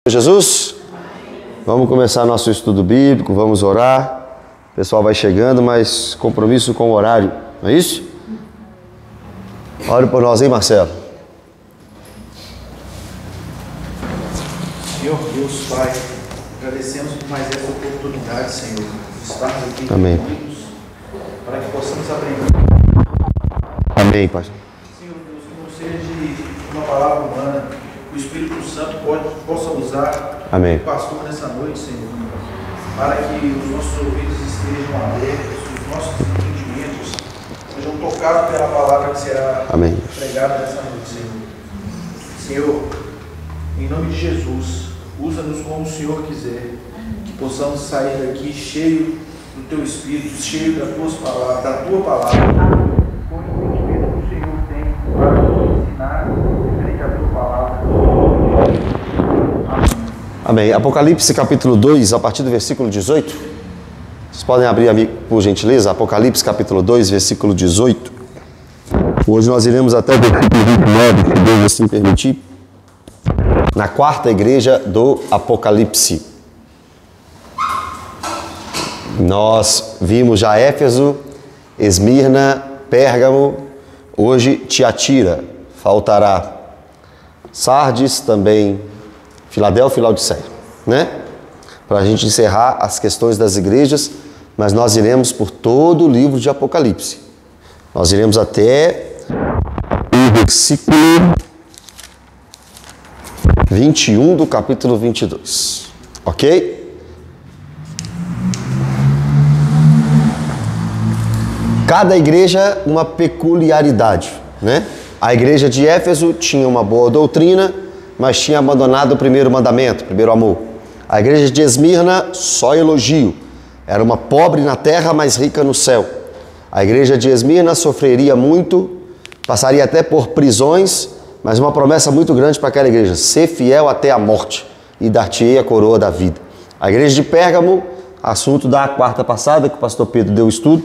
Jesus, vamos começar nosso estudo bíblico, vamos orar. O pessoal vai chegando, mas compromisso com o horário, não é isso? Ore por nós, hein, Marcelo? Senhor Deus, Pai, agradecemos por mais essa oportunidade, Senhor, de estarmos aqui reunidos para que possamos aprender. Amém, Pai. Senhor Deus, que não seja de uma palavra humana, que o Espírito Santo possa usar Amém. o pastor nessa noite, Senhor, para que os nossos ouvidos estejam abertos, os nossos entendimentos sejam tocados pela palavra que será pregada nessa noite, Senhor. Senhor, em nome de Jesus, usa-nos como o Senhor quiser, que possamos sair daqui cheio do Teu Espírito, cheio da Tua palavra, com o entendimento que o Senhor tem para nos ensinar referente à Tua palavra. Amém. Amém. Apocalipse capítulo 2, a partir do versículo 18. Vocês podem abrir, por gentileza, Apocalipse capítulo 2, versículo 18. Hoje nós iremos até o versículo 29, se Deus assim permitir, na quarta igreja do Apocalipse. Nós vimos já Éfeso, Esmirna, Pérgamo, hoje Tiatira, faltará Sardes também, Filadélfia e Laodiceia, né? Para a gente encerrar as questões das igrejas, mas nós iremos por todo o livro de Apocalipse. Nós iremos até o versículo 21 do capítulo 22, ok? Cada igreja uma peculiaridade, né? A igreja de Éfeso tinha uma boa doutrina, mas tinha abandonado o primeiro mandamento, o primeiro amor. A igreja de Esmirna, só elogio. Era uma pobre na terra, mas rica no céu. A igreja de Esmirna sofreria muito, passaria até por prisões, mas uma promessa muito grande para aquela igreja: ser fiel até a morte e dar-te-ei a coroa da vida. A igreja de Pérgamo, assunto da quarta passada, que o pastor Pedro deu estudo,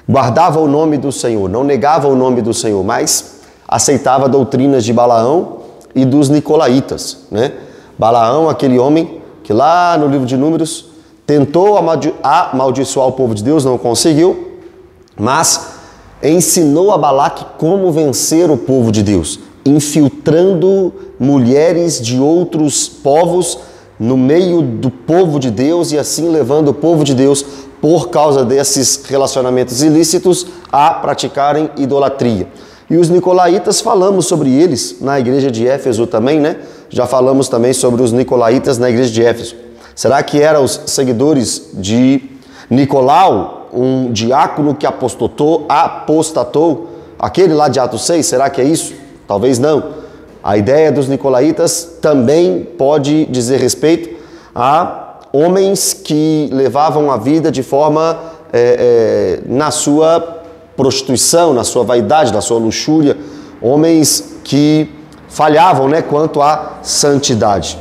guardava o nome do Senhor, não negava o nome do Senhor, mas aceitava doutrinas de Balaão e dos Nicolaitas, né? Balaão, aquele homem que lá no livro de Números tentou amaldiçoar o povo de Deus, não conseguiu, mas ensinou a Balaque como vencer o povo de Deus, infiltrando mulheres de outros povos no meio do povo de Deus e assim levando o povo de Deus, por causa desses relacionamentos ilícitos, a praticarem idolatria. E os Nicolaitas, falamos sobre eles na igreja de Éfeso também, né? Já falamos também sobre os Nicolaitas na igreja de Éfeso. Será que eram os seguidores de Nicolau, um diácono que apostatou? Aquele lá de Atos 6, será que é isso? Talvez não. A ideia dos Nicolaitas também pode dizer respeito a homens que levavam a vida de forma na sua prostituição, na sua vaidade, na sua luxúria, homens que falhavam, né, quanto à santidade.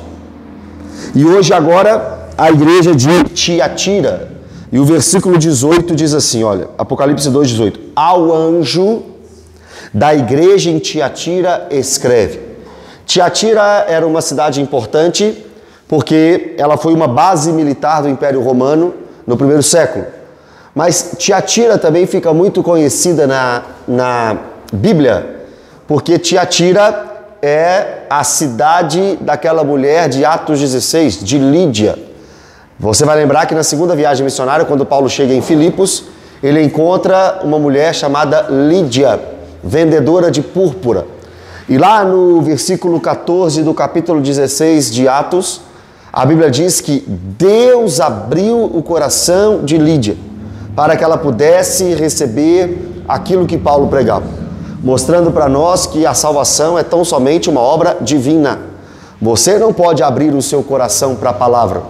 E hoje agora a igreja de Tiatira, e o versículo 18 diz assim, olha, Apocalipse 2:18, ao anjo da igreja em Tiatira escreve. Tiatira era uma cidade importante porque ela foi uma base militar do Império Romano no primeiro século. Mas Tiatira também fica muito conhecida na Bíblia, porque Tiatira é a cidade daquela mulher de Atos 16, de Lídia. Você vai lembrar que na segunda viagem missionária, quando Paulo chega em Filipos, ele encontra uma mulher chamada Lídia, vendedora de púrpura. E lá no versículo 14 do capítulo 16 de Atos, a Bíblia diz que Deus abriu o coração de Lídia para que ela pudesse receber aquilo que Paulo pregava, mostrando para nós que a salvação é tão somente uma obra divina. Você não pode abrir o seu coração para a palavra.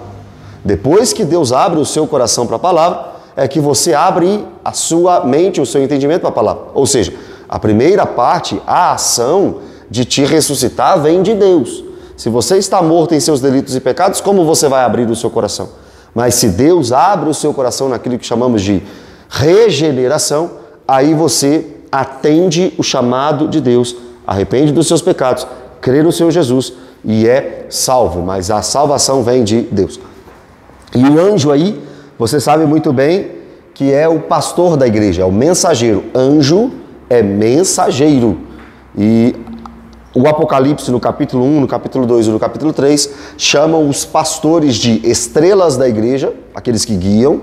Depois que Deus abre o seu coração para a palavra, é que você abre a sua mente, o seu entendimento para a palavra. Ou seja, a primeira parte, a ação de te ressuscitar, vem de Deus. Se você está morto em seus delitos e pecados, como você vai abrir o seu coração? Mas se Deus abre o seu coração naquilo que chamamos de regeneração, aí você atende o chamado de Deus, arrepende dos seus pecados, crê no Senhor Jesus e é salvo, mas a salvação vem de Deus. E o anjo aí, você sabe muito bem que é o pastor da igreja, é o mensageiro. Anjo é mensageiro. E o Apocalipse no capítulo 1, no capítulo 2 e no capítulo 3 chamam os pastores de estrelas da igreja, aqueles que guiam,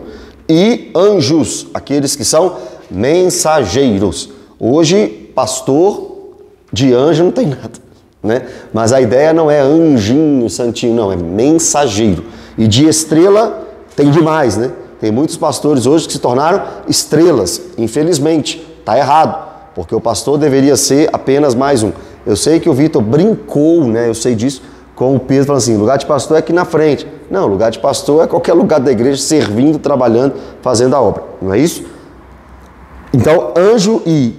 e anjos, aqueles que são mensageiros. Hoje, pastor de anjo não tem nada, né? Mas a ideia não é anjinho, santinho, não, é mensageiro. E de estrela tem demais, né? Tem muitos pastores hoje que se tornaram estrelas. Infelizmente, está errado, porque o pastor deveria ser apenas mais um. Eu sei que o Vitor brincou, né? Eu sei disso, com o Pedro, falando assim, lugar de pastor é aqui na frente. Não, lugar de pastor é qualquer lugar da igreja, servindo, trabalhando, fazendo a obra. Não é isso? Então, anjo e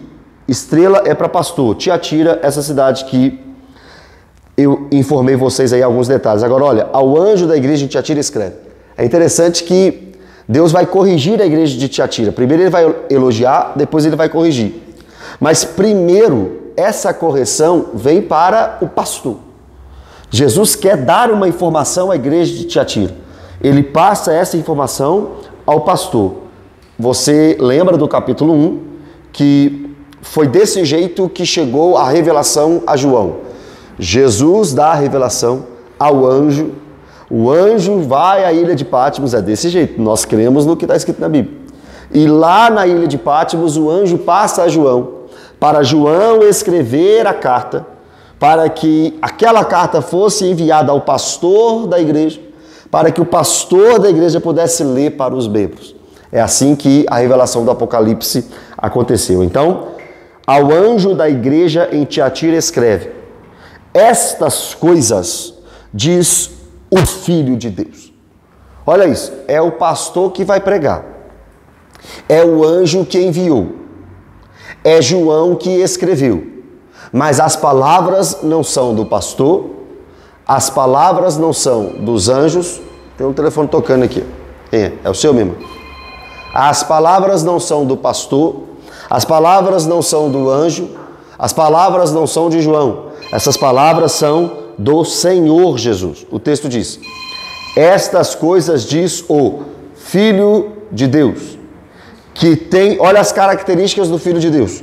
estrela é para pastor. Tiatira, essa cidade que eu informei vocês aí alguns detalhes. Agora, olha, ao anjo da igreja de Tiatira escreve. É interessante que Deus vai corrigir a igreja de Tiatira. Primeiro ele vai elogiar, depois ele vai corrigir. Mas primeiro, essa correção vem para o pastor. Jesus quer dar uma informação à igreja de Tiatira. Ele passa essa informação ao pastor. Você lembra do capítulo 1, que foi desse jeito que chegou a revelação a João. Jesus dá a revelação ao anjo. O anjo vai à ilha de Patmos, é desse jeito. Nós cremos no que está escrito na Bíblia. E lá na ilha de Patmos, o anjo passa a João, para João escrever a carta, para que aquela carta fosse enviada ao pastor da igreja, para que o pastor da igreja pudesse ler para os membros. É assim que a revelação do Apocalipse aconteceu. Então, ao anjo da igreja em Tiatira escreve: estas coisas diz o Filho de Deus. Olha isso, é o pastor que vai pregar. É o anjo que enviou. É João que escreveu. Mas as palavras não são do pastor, as palavras não são dos anjos. Tem um telefone tocando aqui. É o seu mesmo. As palavras não são do pastor, as palavras não são do anjo, as palavras não são de João. Essas palavras são do Senhor Jesus. O texto diz: estas coisas diz o Filho de Deus, que tem, olha as características do Filho de Deus,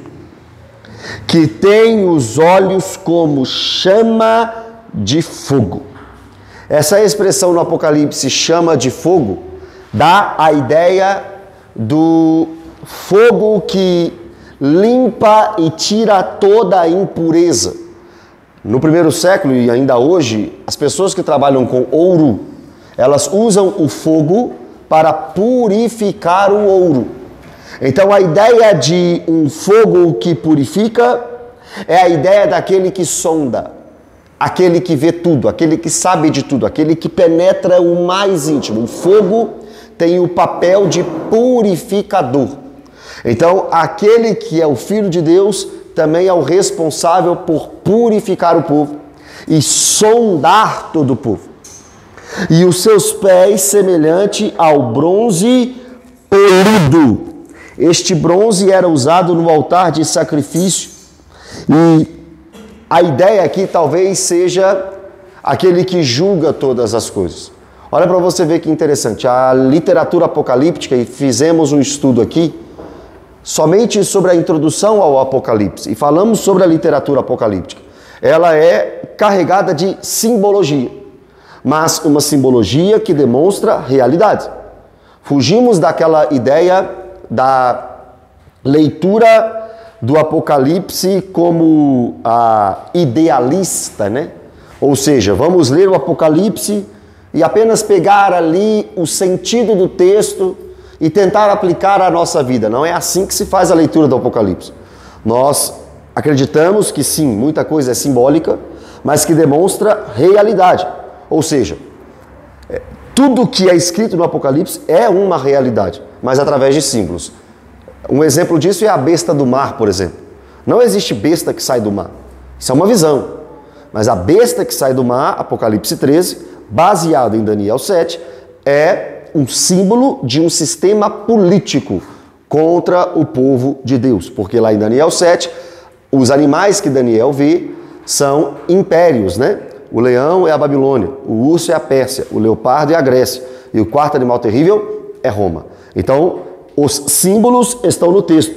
que tem os olhos como chama de fogo. Essa expressão no Apocalipse, chama de fogo, dá a ideia do fogo que limpa e tira toda a impureza. No primeiro século e ainda hoje, as pessoas que trabalham com ouro, elas usam o fogo para purificar o ouro. Então a ideia de um fogo que purifica é a ideia daquele que sonda, aquele que vê tudo, aquele que sabe de tudo, aquele que penetra o mais íntimo. O fogo tem o papel de purificador. Então aquele que é o Filho de Deus também é o responsável por purificar o povo e sondar todo o povo. E os seus pés semelhante ao bronze polido. Este bronze era usado no altar de sacrifício. E a ideia aqui talvez seja aquele que julga todas as coisas. Olha para você ver que interessante. A literatura apocalíptica, e fizemos um estudo aqui, somente sobre a introdução ao Apocalipse, e falamos sobre a literatura apocalíptica. Ela é carregada de simbologia, mas uma simbologia que demonstra realidade. Fugimos daquela ideia da leitura do Apocalipse como idealista, né? Ou seja, vamos ler o Apocalipse e apenas pegar ali o sentido do texto e tentar aplicar à nossa vida. Não é assim que se faz a leitura do Apocalipse. Nós acreditamos que sim, muita coisa é simbólica, mas que demonstra realidade. Ou seja, tudo que é escrito no Apocalipse é uma realidade, mas através de símbolos. Um exemplo disso é a besta do mar, por exemplo. Não existe besta que sai do mar. Isso é uma visão. Mas a besta que sai do mar, Apocalipse 13, baseado em Daniel 7, é um símbolo de um sistema político contra o povo de Deus. Porque lá em Daniel 7, os animais que Daniel vê são impérios, né? O leão é a Babilônia, o urso é a Pérsia, o leopardo é a Grécia e o quarto animal terrível é Roma. Então, os símbolos estão no texto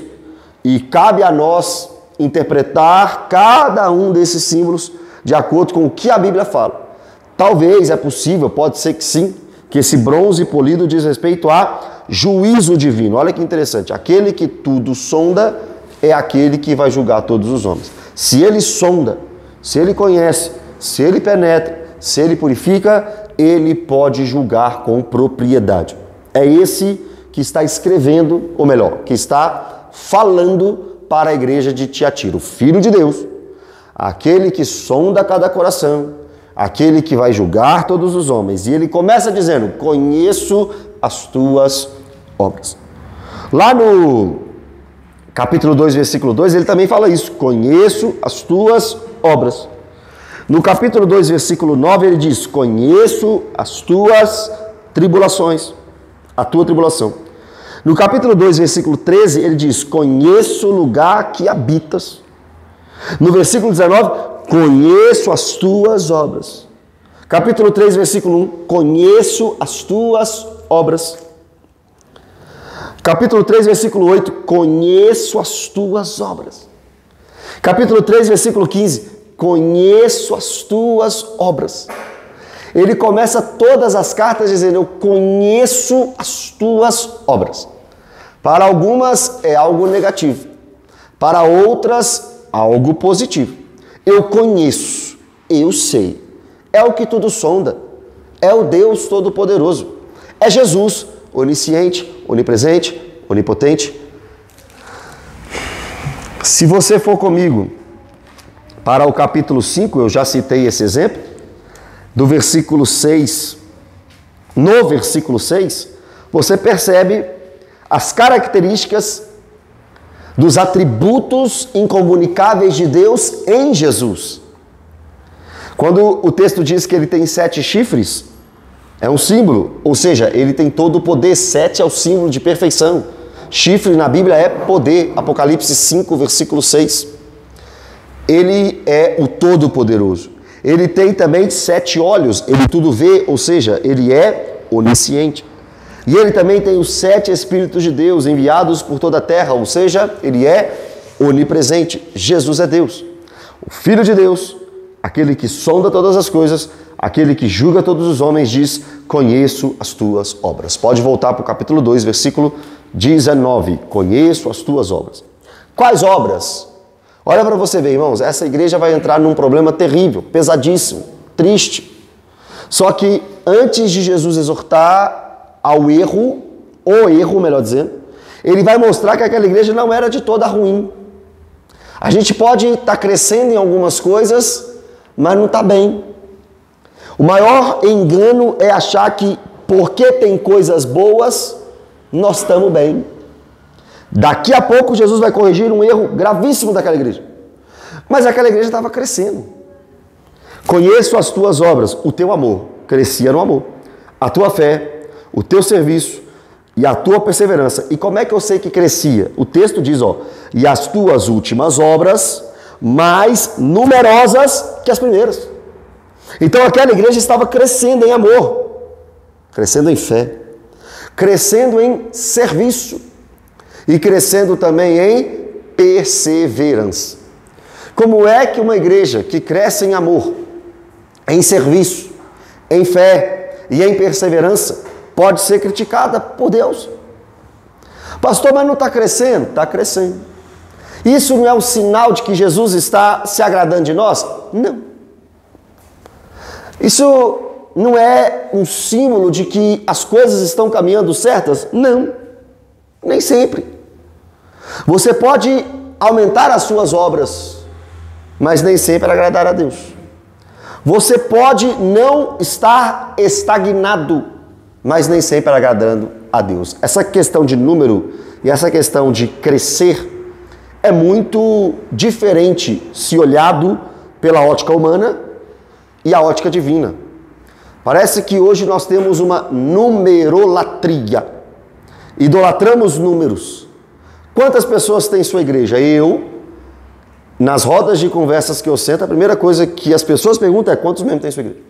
e cabe a nós interpretar cada um desses símbolos de acordo com o que a Bíblia fala. Talvez é possível, pode ser que sim, que esse bronze polido diz respeito a juízo divino. Olha que interessante, aquele que tudo sonda é aquele que vai julgar todos os homens. Se ele sonda, se ele conhece, se ele penetra, se ele purifica, ele pode julgar com propriedade. É esse que está escrevendo, ou melhor, que está falando para a igreja de Tiatira, o Filho de Deus, aquele que sonda cada coração, aquele que vai julgar todos os homens. E ele começa dizendo, conheço as tuas obras. Lá no capítulo 2, versículo 2, ele também fala isso, conheço as tuas obras. No capítulo 2, versículo 9, ele diz, conheço as tuas tribulações, a tua tribulação. No capítulo 2, versículo 13, ele diz, conheço o lugar que habitas. No versículo 19, conheço as tuas obras. Capítulo 3, versículo 1, conheço as tuas obras. Capítulo 3, versículo 8, conheço as tuas obras. Capítulo 3, versículo 15, conheço as tuas obras. Ele começa todas as cartas dizendo, eu conheço as tuas obras. Para algumas é algo negativo, para outras algo positivo. Eu conheço, eu sei. É o que tudo sonda, é o Deus Todo-Poderoso. É Jesus, onisciente, onipresente, onipotente. Se você for comigo para o capítulo 5, eu já citei esse exemplo, do versículo 6, no versículo 6, você percebe as características dos atributos incomunicáveis de Deus em Jesus. Quando o texto diz que ele tem 7 chifres, é um símbolo, ou seja, ele tem todo o poder. 7 é o símbolo de perfeição. Chifre na Bíblia é poder. Apocalipse 5, versículo 6. Ele é o Todo-Poderoso. Ele tem também 7 olhos, ele tudo vê, ou seja, ele é onisciente. E ele também tem os 7 Espíritos de Deus enviados por toda a terra, ou seja, ele é onipresente. Jesus é Deus, o Filho de Deus, aquele que sonda todas as coisas, aquele que julga todos os homens, diz, conheço as tuas obras. Pode voltar para o capítulo 2, versículo 19. Conheço as tuas obras. Quais obras? Olha para você ver, irmãos, essa igreja vai entrar num problema terrível, pesadíssimo, triste. Só que antes de Jesus exortar ao erro, ou erro, melhor dizendo, ele vai mostrar que aquela igreja não era de toda ruim. A gente pode estar crescendo em algumas coisas, mas não está bem. O maior engano é achar que porque tem coisas boas, nós estamos bem. Daqui a pouco Jesus vai corrigir um erro gravíssimo daquela igreja. Mas aquela igreja estava crescendo. Conheço as tuas obras, o teu amor, crescia no amor. A tua fé, o teu serviço e a tua perseverança. E como é que eu sei que crescia? O texto diz, e as tuas últimas obras mais numerosas que as primeiras. Então aquela igreja estava crescendo em amor, crescendo em fé, crescendo em serviço e crescendo também em perseverança. Como é que uma igreja que cresce em amor, em serviço, em fé e em perseverança pode ser criticada por Deus? Pastor, mas não está crescendo? Está crescendo. Isso não é um sinal de que Jesus está se agradando de nós? Não. Isso não é um símbolo de que as coisas estão caminhando certas? Não. Nem sempre. Você pode aumentar as suas obras, mas nem sempre agradar a Deus. Você pode não estar estagnado, mas nem sempre agradando a Deus. Essa questão de número e essa questão de crescer é muito diferente se olhado pela ótica humana e a ótica divina. Parece que hoje nós temos uma numerolatria. Idolatramos números. Quantas pessoas tem sua igreja? Eu, nas rodas de conversas que eu sento, a primeira coisa que as pessoas perguntam é quantos membros tem sua igreja?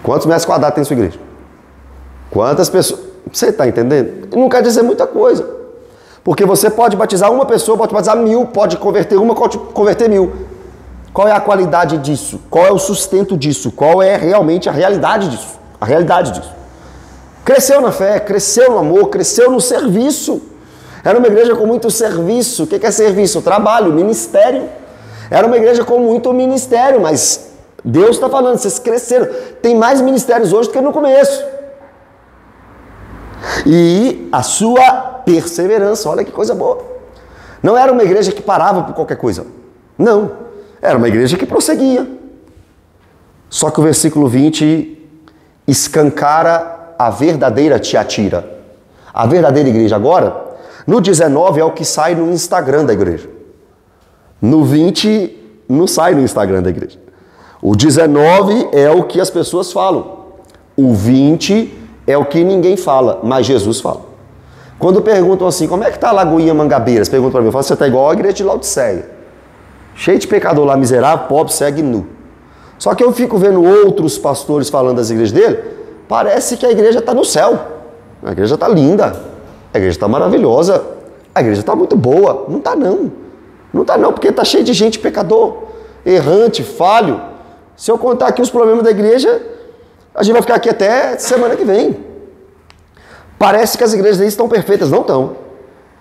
Quantos metros quadrados tem sua igreja? Quantas pessoas... Você está entendendo? Não quer dizer muita coisa. Porque você pode batizar uma pessoa, pode batizar 1000, pode converter uma, pode converter 1000. Qual é a qualidade disso? Qual é o sustento disso? Qual é realmente a realidade disso? A realidade disso. Cresceu na fé, cresceu no amor, cresceu no serviço. Era uma igreja com muito serviço. O que é serviço? Trabalho, ministério. Era uma igreja com muito ministério, mas Deus está falando, vocês cresceram. Tem mais ministérios hoje do que no começo. E a sua perseverança, olha que coisa boa. Não era uma igreja que parava por qualquer coisa. Não, era uma igreja que prosseguia. Só que o versículo 20 escancara a verdadeira Tiatira. A verdadeira igreja agora, no 19 é o que sai no Instagram da igreja. No 20 não sai no Instagram da igreja. O 19 é o que as pessoas falam. O 20 é o que ninguém fala, mas Jesus fala. Quando perguntam assim, como é que está a Lagoinha Mangabeiras? Perguntam para mim, eu falo, você está igual a igreja de Laodiceia. Cheio de pecador lá, miserável, pobre, cego e nu. Só que eu fico vendo outros pastores falando das igrejas dele, parece que a igreja está no céu. A igreja está linda, a igreja está maravilhosa, a igreja está muito boa. Não está não. Não está não, porque está cheio de gente pecador, errante, falho. Se eu contar aqui os problemas da igreja, a gente vai ficar aqui até semana que vem. Parece que as igrejas aí estão perfeitas, não estão.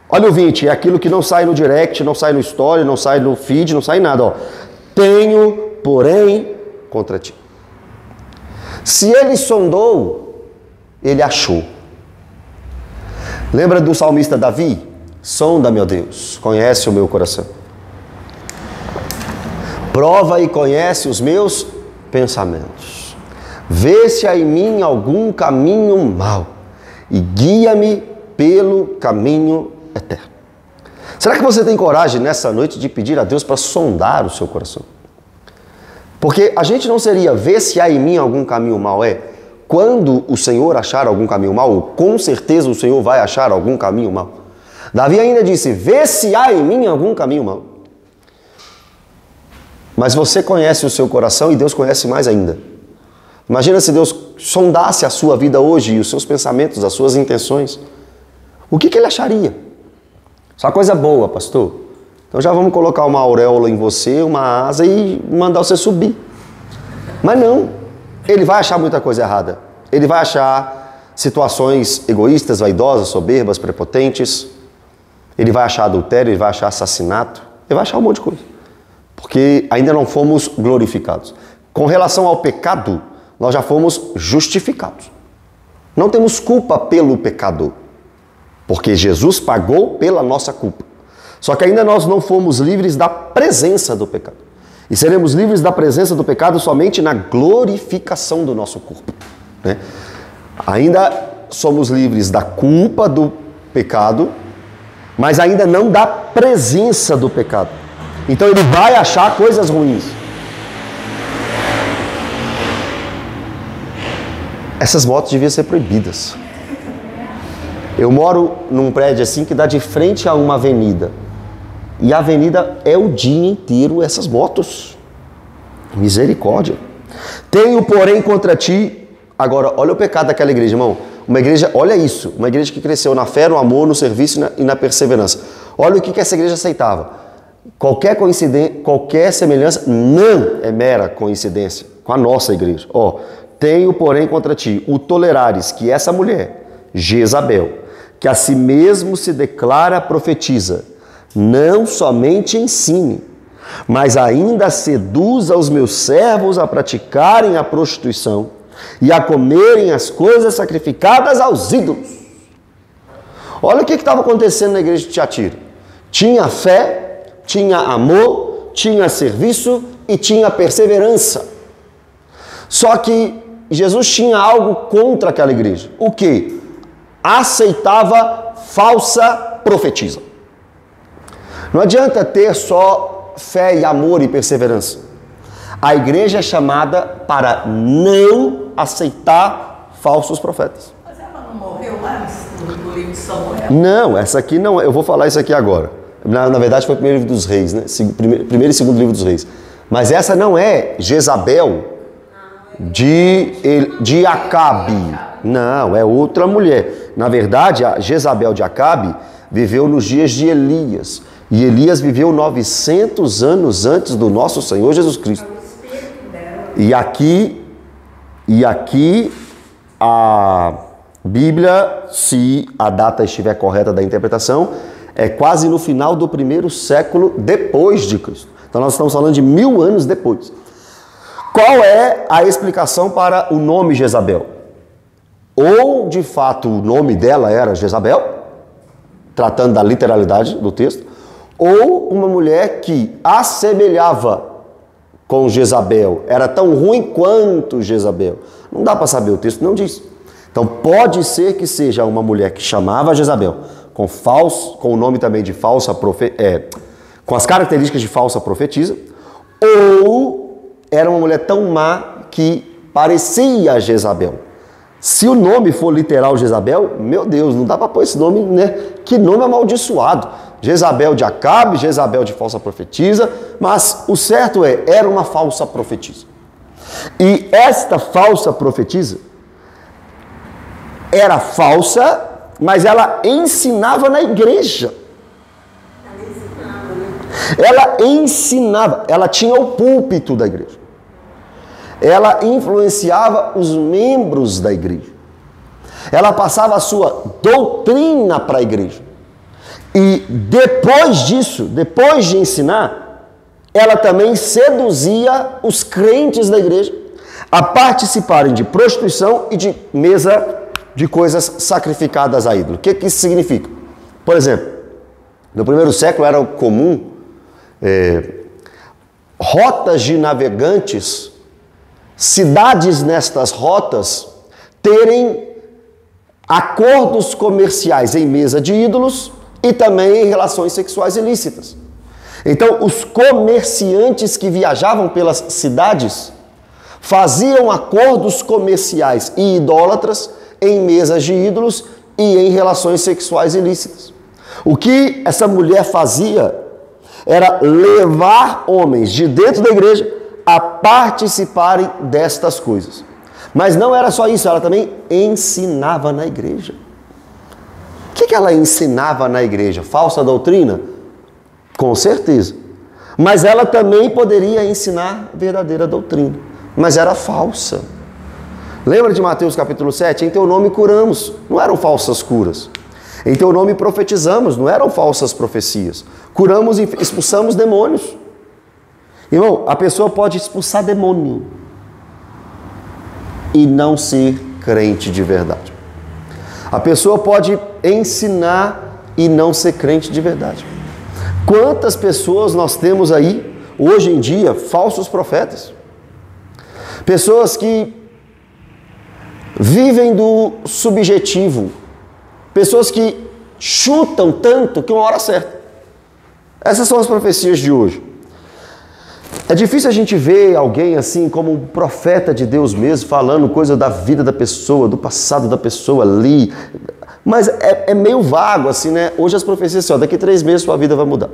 Olha o 20, é aquilo que não sai no direct, não sai no story, não sai no feed, não sai nada. Ó. Tenho, porém, contra ti. Se ele sondou, ele achou. Lembra do salmista Davi? Sonda, meu Deus, conhece o meu coração. Prova e conhece os meus pensamentos. Vê se há em mim algum caminho mau e guia-me pelo caminho eterno. Será que você tem coragem nessa noite de pedir a Deus para sondar o seu coração? Porque a gente não seria ver se há em mim algum caminho mau, quando o Senhor achar algum caminho mau, com certeza o Senhor vai achar algum caminho mau. Davi ainda disse, vê se há em mim algum caminho mau. Mas você conhece o seu coração e Deus conhece mais ainda. Imagina se Deus sondasse a sua vida hoje e os seus pensamentos, as suas intenções. O que ele acharia? Só coisa boa, pastor. Então já vamos colocar uma auréola em você, uma asa e mandar você subir. Mas não. Ele vai achar muita coisa errada. Ele vai achar situações egoístas, vaidosas, soberbas, prepotentes. Ele vai achar adultério, ele vai achar assassinato. Ele vai achar um monte de coisa. Porque ainda não fomos glorificados. Com relação ao pecado, nós já fomos justificados. Não temos culpa pelo pecador, porque Jesus pagou pela nossa culpa. Só que ainda nós não fomos livres da presença do pecado. E seremos livres da presença do pecado somente na glorificação do nosso corpo. Né? Ainda somos livres da culpa do pecado, mas ainda não da presença do pecado. Então ele vai achar coisas ruins. Essas motos deviam ser proibidas. Eu moro num prédio assim que dá de frente a uma avenida. E a avenida é o dia inteiro essas motos. Misericórdia. Tenho, porém, contra ti... Agora, olha o pecado daquela igreja, irmão. Uma igreja, olha isso. Uma igreja que cresceu na fé, no amor, no serviço e na perseverança. Olha o que essa igreja aceitava. Qualquer coincidência, qualquer semelhança não é mera coincidência com a nossa igreja. Ó, tenho, porém, contra ti o tolerares que essa mulher, Jezabel, que a si mesmo se declara profetiza, não somente ensine, mas ainda seduza os meus servos a praticarem a prostituição e a comerem as coisas sacrificadas aos ídolos. Olha o que estava acontecendo na igreja de Tiatira. Tinha fé, tinha amor, tinha serviço e tinha perseverança. Só que Jesus tinha algo contra aquela igreja. O quê? Aceitava falsa profetisa. Não adianta ter só fé e amor e perseverança. A igreja é chamada para não aceitar falsos profetas. Mas ela não morreu lá no livro de Samuel? Não, essa aqui não. Eu vou falar isso aqui agora. Na verdade foi o primeiro livro dos reis, né? Primeiro e segundo livro dos reis. Mas essa não é Jezabel de Acabe. Não, é outra mulher. Na verdade, a Jezabel de Acabe viveu nos dias de Elias. E Elias viveu 900 anos antes do nosso Senhor Jesus Cristo. E aqui a Bíblia, se a data estiver correta da interpretação, é quase no final do primeiro século depois de Cristo. Então nós estamos falando de 1000 anos depois. Qual é a explicação para o nome Jezabel? Ou, de fato, o nome dela era Jezabel, tratando da literalidade do texto, ou uma mulher que assemelhava com Jezabel, era tão ruim quanto Jezabel. Não dá para saber, o texto não diz. Então pode ser que seja uma mulher que chamava Jezabel, com o nome também de falsa com as características de falsa profetisa, ou era uma mulher tão má que parecia Jezabel. Se o nome for literal Jezabel, meu Deus, não dá para pôr esse nome, né? Que nome amaldiçoado. Jezabel de Acabe, Jezabel de falsa profetisa, mas o certo era uma falsa profetisa. E esta falsa profetisa era falsa, mas ela ensinava na igreja. Ela ensinava, ela tinha o púlpito da igreja. Ela influenciava os membros da igreja. Ela passava a sua doutrina para a igreja. E depois disso, depois de ensinar, ela também seduzia os crentes da igreja a participarem de prostituição e de mesa de coisas sacrificadas a ídolo. O que isso significa? Por exemplo, no primeiro século era comum rotas de navegantes, cidades nestas rotas terem acordos comerciais em mesa de ídolos e também em relações sexuais ilícitas. Então, os comerciantes que viajavam pelas cidades faziam acordos comerciais e idólatras em mesas de ídolos e em relações sexuais ilícitas. O que essa mulher fazia era levar homens de dentro da igreja a participarem destas coisas. Mas não era só isso, ela também ensinava na igreja. O que ela ensinava na igreja? Falsa doutrina? Com certeza. Mas ela também poderia ensinar verdadeira doutrina. Mas era falsa. Lembra de Mateus capítulo 7? Em teu nome curamos. Não eram falsas curas. Em teu nome profetizamos. Não eram falsas profecias. Curamos e expulsamos demônios. Irmão, a pessoa pode expulsar demônio e não ser crente de verdade. A pessoa pode ensinar e não ser crente de verdade. Quantas pessoas nós temos aí, hoje em dia, falsos profetas? Pessoas que vivem do subjetivo. Pessoas que chutam tanto que uma hora acerta. Essas são as profecias de hoje. É difícil a gente ver alguém assim como um profeta de Deus mesmo, falando coisa da vida da pessoa, do passado da pessoa ali. Mas é meio vago assim, né? Hoje as profecias assim, daqui 3 meses sua vida vai mudar.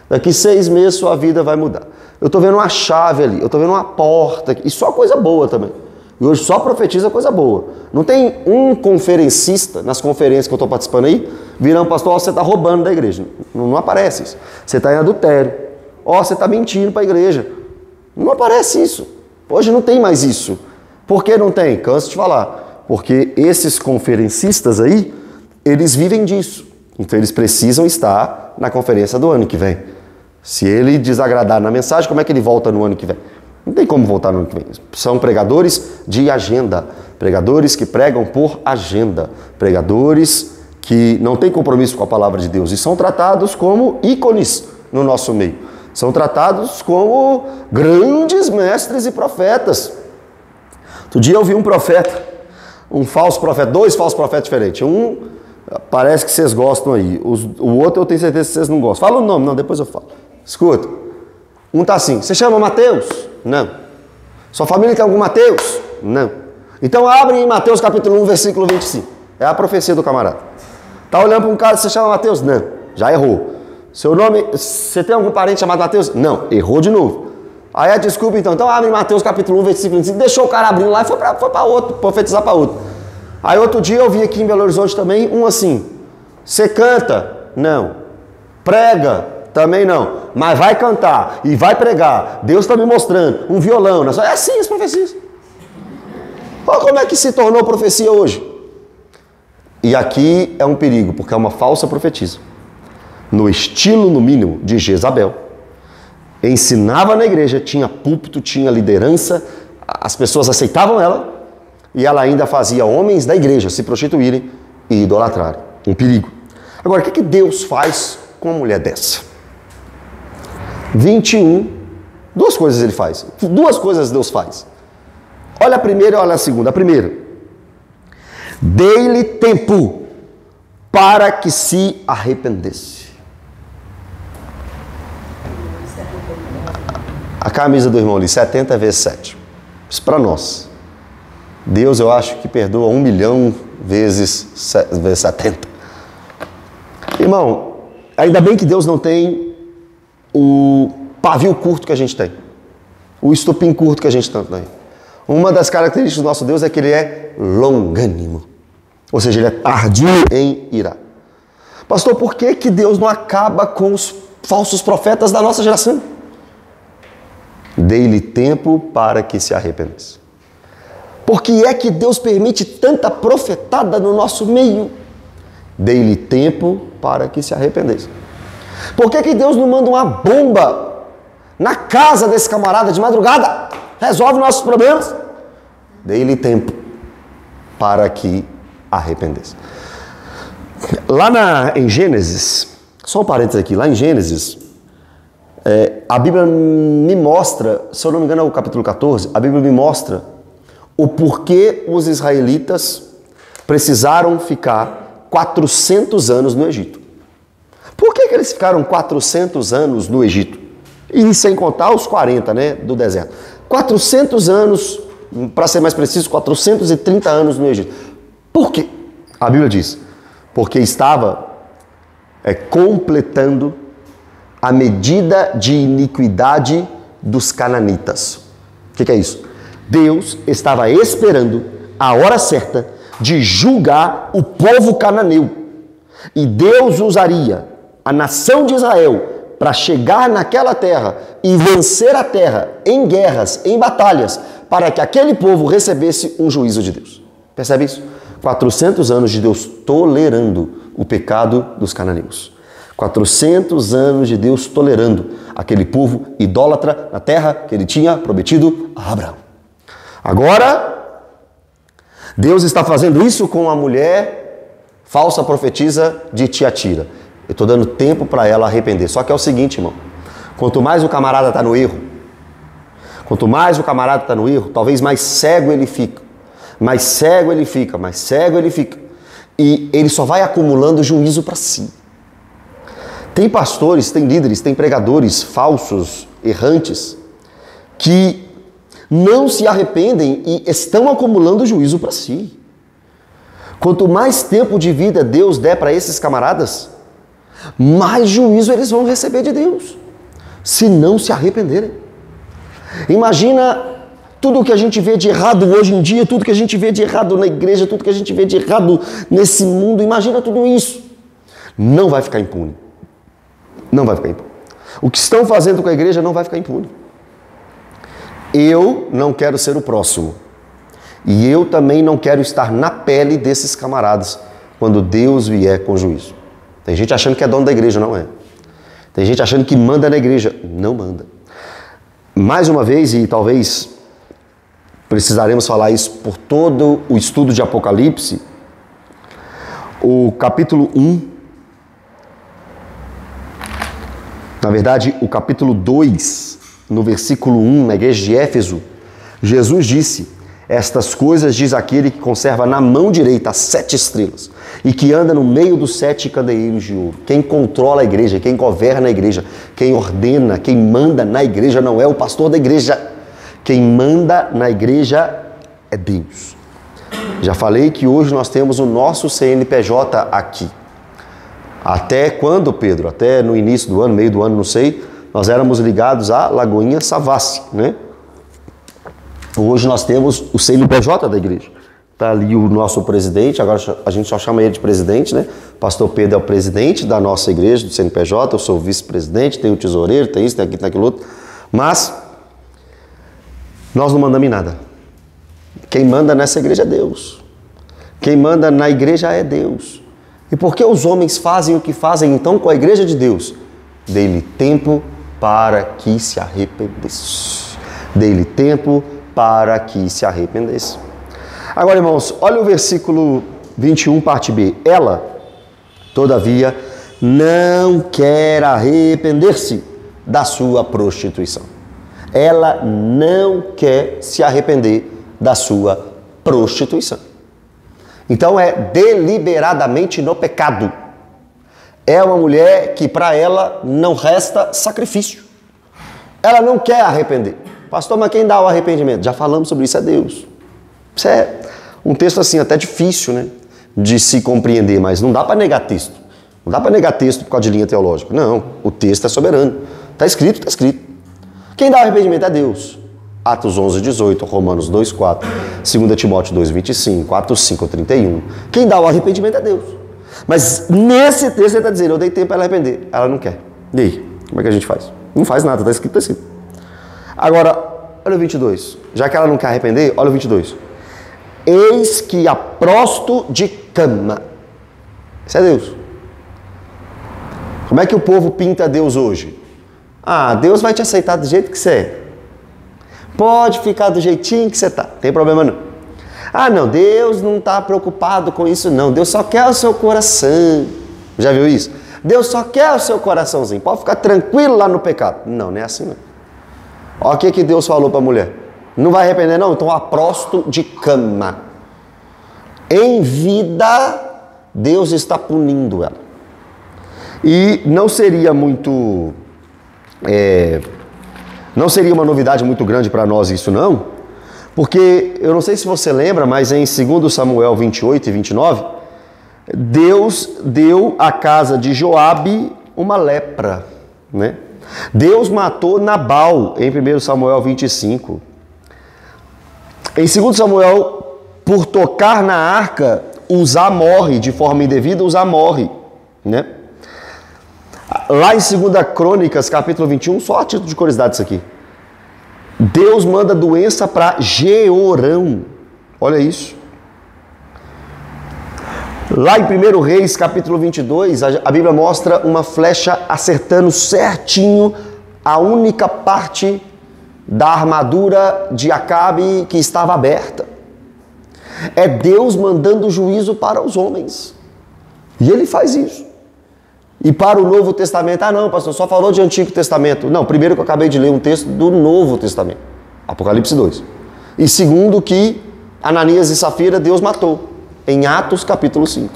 Daqui 6 meses sua vida vai mudar. Eu estou vendo uma chave ali, eu estou vendo uma porta aqui, e só coisa boa também. E hoje só profetiza coisa boa. Não tem um conferencista nas conferências que eu estou participando aí, virando pastor, você está roubando da igreja. Não aparece isso. Você está em adultério. Você está mentindo para a igreja. Não aparece isso. Hoje não tem mais isso. Por que não tem? Canso de falar. Porque esses conferencistas aí, eles vivem disso. Então eles precisam estar na conferência do ano que vem. Se ele desagradar na mensagem, como é que ele volta no ano que vem? Não tem como voltar no ano que vem. São pregadores de agenda. Pregadores que pregam por agenda. Pregadores que não têm compromisso com a palavra de Deus. E são tratados como ícones no nosso meio. São tratados como grandes mestres e profetas. Outro dia eu vi um profeta, um falso profeta, 2 falsos profetas diferentes. Um, parece que vocês gostam aí. O outro eu tenho certeza que vocês não gostam. Fala o nome, não, depois eu falo. Escuta. Um tá assim, você chama Mateus? Não. Sua família tem algum Mateus? Não. Então abre em Mateus capítulo 1, versículo 25. É a profecia do camarada. Tá olhando para um cara, você chama Mateus? Não. Já errou. Seu nome, você tem algum parente chamado Mateus? Não, errou de novo. Aí a desculpa então abre Mateus capítulo 1, versículo 25, deixou o cara abrindo lá e foi para outro, profetizar para outro. Aí outro dia eu vi aqui em Belo Horizonte também um assim, você canta? Não. Prega? Também não. Mas vai cantar e vai pregar, Deus está me mostrando, um violão, é assim as profecias. Olha como é que se tornou profecia hoje. E aqui é um perigo, porque é uma falsa profetisa. No estilo, no mínimo, de Jezabel. Ensinava na igreja, tinha púlpito, tinha liderança, as pessoas aceitavam ela, e ela ainda fazia homens da igreja se prostituírem e idolatrarem. Um perigo. Agora, o que Deus faz com uma mulher dessa? 21, duas coisas ele faz. Duas coisas Deus faz. Olha a primeira e olha a segunda. A primeira, dei-lhe tempo para que se arrependesse. A camisa do irmão ali, 70 vezes 7. Isso para nós. Deus, eu acho que perdoa 1 milhão vezes 70. Irmão, ainda bem que Deus não tem o pavio curto que a gente tem. O estopim curto que a gente tanto tem. Uma das características do nosso Deus é que ele é longânimo. Ou seja, ele é tardio em ira. Pastor, por que Deus não acaba com os falsos profetas da nossa geração? Dei-lhe tempo para que se arrependesse. Por que é que Deus permite tanta profetada no nosso meio? Dei-lhe tempo para que se arrependesse. Por que Deus não manda uma bomba na casa desse camarada de madrugada? Resolve nossos problemas. Dei-lhe tempo para que arrependesse. Lá em Gênesis, só um parênteses aqui, lá em Gênesis, a Bíblia me mostra, se eu não me engano é o capítulo 14, a Bíblia me mostra o porquê os israelitas precisaram ficar 400 anos no Egito. Por que eles ficaram 400 anos no Egito? E sem contar os 40, do deserto. 400 anos, para ser mais preciso, 430 anos no Egito. Por quê? A Bíblia diz, porque estava completando a medida de iniquidade dos cananitas. O que é isso? Deus estava esperando a hora certa de julgar o povo cananeu. E Deus usaria a nação de Israel para chegar naquela terra e vencer a terra em guerras, em batalhas, para que aquele povo recebesse um juízo de Deus. Percebe isso? 400 anos de Deus tolerando o pecado dos cananeus. 400 anos de Deus tolerando aquele povo idólatra na terra que ele tinha prometido a Abraão. Agora, Deus está fazendo isso com a mulher falsa profetisa de Tiatira. Eu estou dando tempo para ela arrepender. Só que é o seguinte, irmão. Quanto mais o camarada está no erro, talvez mais cego ele fica. Mais cego ele fica. E ele só vai acumulando juízo para si. Tem pastores, tem líderes, tem pregadores falsos, errantes, que não se arrependem e estão acumulando juízo para si. Quanto mais tempo de vida Deus der para esses camaradas, mais juízo eles vão receber de Deus, se não se arrependerem. Imagina tudo o que a gente vê de errado hoje em dia, tudo que a gente vê de errado na igreja, tudo que a gente vê de errado nesse mundo, imagina tudo isso. Não vai ficar impune. Não vai ficar impune. O que estão fazendo com a igreja não vai ficar impune. Eu não quero ser o próximo. E eu também não quero estar na pele desses camaradas quando Deus vier com juízo. Tem gente achando que é dono da igreja, não é. Tem gente achando que manda na igreja. Não manda. Mais uma vez, e talvez precisaremos falar isso por todo o estudo de Apocalipse, o capítulo 1, na verdade, o capítulo 2, no versículo 1, na igreja de Éfeso, Jesus disse: estas coisas diz aquele que conserva na mão direita as 7 estrelas e que anda no meio dos 7 candeeiros de ouro. Quem controla a igreja, quem governa a igreja, quem ordena, quem manda na igreja não é o pastor da igreja. Quem manda na igreja é Deus. Já falei que hoje nós temos o nosso CNPJ aqui. Até quando, Pedro? Até no início do ano, meio do ano, não sei, nós éramos ligados à Lagoinha Savassi, né? Hoje nós temos o CNPJ da igreja. Está ali o nosso presidente, agora a gente só chama ele de presidente, né? Pastor Pedro é o presidente da nossa igreja, do CNPJ, eu sou o vice-presidente, tem o tesoureiro, tem isso, tem aquilo, tem aquilo outro. Mas nós não mandamos em nada. Quem manda nessa igreja é Deus. Quem manda na igreja é Deus. E por que os homens fazem o que fazem então com a igreja de Deus? Dê-lhe tempo para que se arrependesse. Dê-lhe tempo para que se arrependesse. Agora, irmãos, olha o versículo 21, parte B. Ela, todavia, não quer arrepender-se da sua prostituição. Ela não quer se arrepender da sua prostituição. Então é deliberadamente no pecado. É uma mulher que para ela não resta sacrifício. Ela não quer arrepender. Pastor, mas quem dá o arrependimento? Já falamos sobre isso, é Deus. Isso é um texto assim até difícil, né, de se compreender, mas não dá para negar texto. Não dá para negar texto por causa de linha teológica. Não, o texto é soberano. Está escrito, está escrito. Quem dá o arrependimento é Deus. Atos 11, 18, Romanos 2, 4, 2 Timóteo 2, 25, Atos 5, 31. Quem dá o arrependimento é Deus. Mas nesse texto ele está dizendo, eu dei tempo para ela arrepender. Ela não quer. E aí? Como é que a gente faz? Não faz nada, está escrito, está escrito. Agora, olha o 22. Já que ela não quer arrepender, olha o 22. Eis que a prosto de cama. Isso é Deus. Como é que o povo pinta Deus hoje? Ah, Deus vai te aceitar do jeito que você é. Pode ficar do jeitinho que você está, não tem problema não. Ah, não, Deus não está preocupado com isso não. Deus só quer o seu coração. Já viu isso? Deus só quer o seu coraçãozinho. Pode ficar tranquilo lá no pecado. Não, não é assim não. Olha o que Deus falou para a mulher. Não vai arrepender não? Então aprosto de cama. Em vida, Deus está punindo ela. E não seria muito... não seria uma novidade muito grande para nós isso não, porque eu não sei se você lembra, mas em 2 Samuel 28 e 29, Deus deu à casa de Joabe uma lepra, né? Deus matou Nabal em 1 Samuel 25. Em 2 Samuel, por tocar na arca, Uzá morre, de forma indevida, Uzá morre, né? Lá em 2 Crônicas, capítulo 21, só a título de curiosidade isso aqui. Deus manda doença para Jeorão. Olha isso. Lá em 1 Reis, capítulo 22, a Bíblia mostra uma flecha acertando certinho a única parte da armadura de Acabe que estava aberta. É Deus mandando juízo para os homens. E ele faz isso. E para o Novo Testamento, não, pastor, só falou de Antigo Testamento. Não, primeiro que eu acabei de ler um texto do Novo Testamento, Apocalipse 2. E segundo que Ananias e Safira Deus matou, em Atos capítulo 5.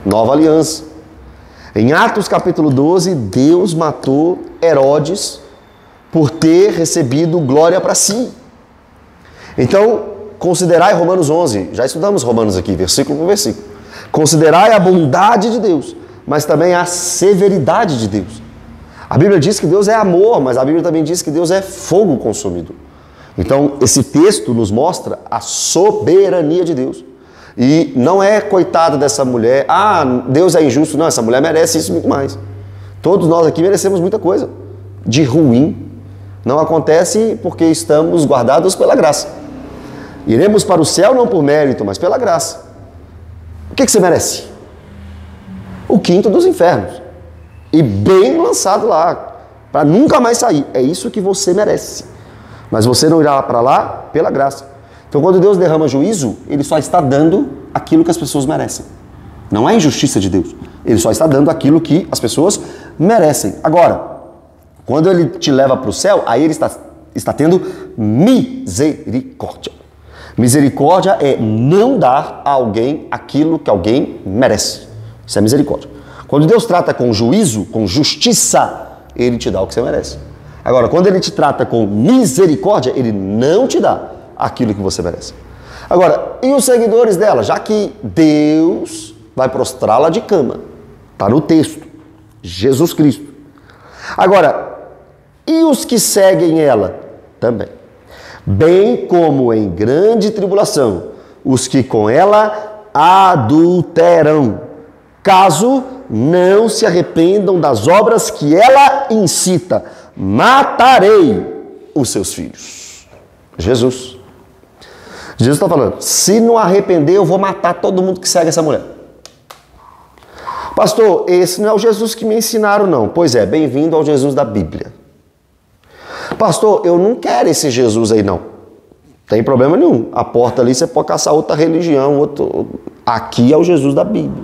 Nova aliança. Em Atos capítulo 12, Deus matou Herodes por ter recebido glória para si. Então, considerai Romanos 11, já estudamos Romanos aqui, versículo por versículo. Considerai a bondade de Deus, mas também a severidade de Deus. A Bíblia diz que Deus é amor, mas a Bíblia também diz que Deus é fogo consumidor. Então, esse texto nos mostra a soberania de Deus. E não é coitada dessa mulher, Deus é injusto. Não, essa mulher merece isso muito mais. Todos nós aqui merecemos muita coisa de ruim. Não acontece porque estamos guardados pela graça. Iremos para o céu não por mérito, mas pela graça. O que você merece? O quinto dos infernos. E bem lançado lá, para nunca mais sair. É isso que você merece. Mas você não irá para lá pela graça. Então, quando Deus derrama juízo, Ele só está dando aquilo que as pessoas merecem. Não é injustiça de Deus. Ele só está dando aquilo que as pessoas merecem. Agora, quando Ele te leva para o céu, aí Ele está tendo misericórdia. Misericórdia é não dar a alguém aquilo que alguém merece. Isso é misericórdia. Quando Deus trata com juízo, com justiça, Ele te dá o que você merece. Agora, quando Ele te trata com misericórdia, Ele não te dá aquilo que você merece. Agora, e os seguidores dela? Já que Deus vai prostrá-la de cama, Está no texto. Jesus Cristo. Agora, e os que seguem ela? Também. Bem como em grande tribulação, os que com ela adulteram, caso não se arrependam das obras que ela incita. Matarei os seus filhos. Jesus está falando, se não arrepender, eu vou matar todo mundo que segue essa mulher. Pastor, esse não é o Jesus que me ensinaram, não. Pois é, bem-vindo ao Jesus da Bíblia. Pastor, eu não quero esse Jesus aí, não. Tem problema nenhum. A porta ali você pode caçar outra religião. Aqui é o Jesus da Bíblia.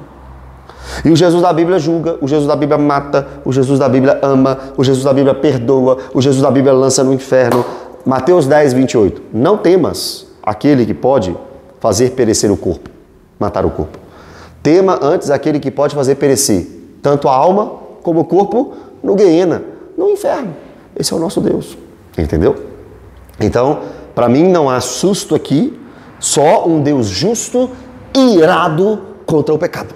E o Jesus da Bíblia julga, o Jesus da Bíblia mata, o Jesus da Bíblia ama, o Jesus da Bíblia perdoa, o Jesus da Bíblia lança no inferno. Mateus 10, 28. Não temas aquele que pode fazer perecer o corpo, matar o corpo. Tema antes aquele que pode fazer perecer tanto a alma como o corpo no Guiena, no inferno. Esse é o nosso Deus, entendeu? Então, para mim não há susto aqui, só um Deus justo e irado contra o pecado.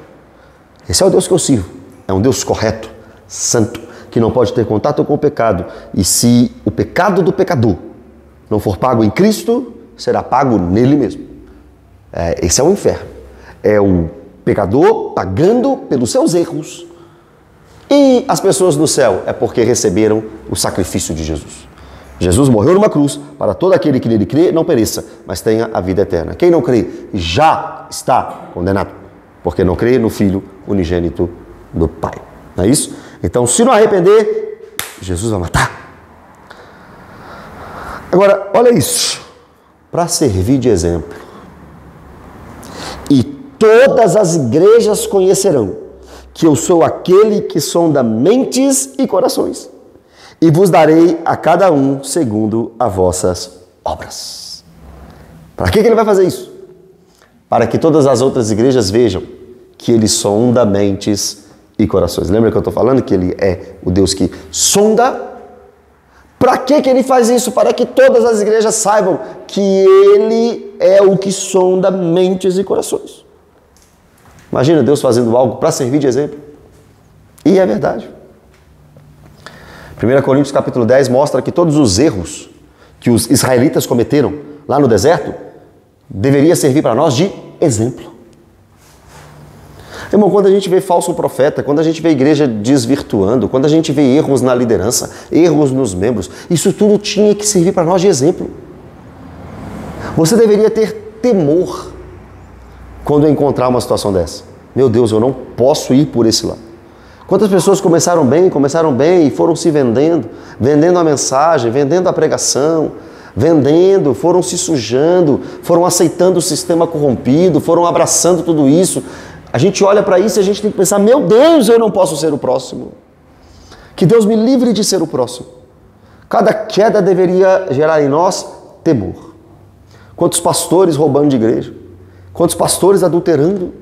Esse é o Deus que eu sirvo. É um Deus correto, santo, que não pode ter contato com o pecado. E se o pecado do pecador não for pago em Cristo, será pago nele mesmo. Esse é o inferno. É o pecador pagando pelos seus erros. E as pessoas no céu é porque receberam o sacrifício de Jesus. Jesus morreu numa cruz para todo aquele que nele crê não pereça, mas tenha a vida eterna. Quem não crê já está condenado, porque não crê no Filho unigênito do Pai. Não é isso? Então, se não arrepender, Jesus vai matar. Agora, olha isso. Para servir de exemplo. E todas as igrejas conhecerão que eu sou aquele que sonda mentes e corações, e vos darei a cada um segundo as vossas obras. Para que ele vai fazer isso? Para que todas as outras igrejas vejam que ele sonda mentes e corações. Lembra que eu estou falando que ele é o Deus que sonda? Para que ele faz isso? Para que todas as igrejas saibam que ele é o que sonda mentes e corações. Imagina Deus fazendo algo para servir de exemplo. E é verdade. 1 Coríntios capítulo 10 mostra que todos os erros que os israelitas cometeram lá no deserto deveria servir para nós de exemplo. Irmão, quando a gente vê falso profeta, quando a gente vê a igreja desvirtuando, quando a gente vê erros na liderança, erros nos membros, isso tudo tinha que servir para nós de exemplo. Você deveria ter temor quando encontrar uma situação dessa. Meu Deus, eu não posso ir por esse lado. Quantas pessoas começaram bem e foram se vendendo a mensagem, vendendo a pregação, foram se sujando, foram aceitando o sistema corrompido, foram abraçando tudo isso. A gente olha para isso e a gente tem que pensar, meu Deus, eu não posso ser o próximo. Que Deus me livre de ser o próximo. Cada queda deveria gerar em nós temor. Quantos pastores roubando de igreja? Quantos pastores adulterando?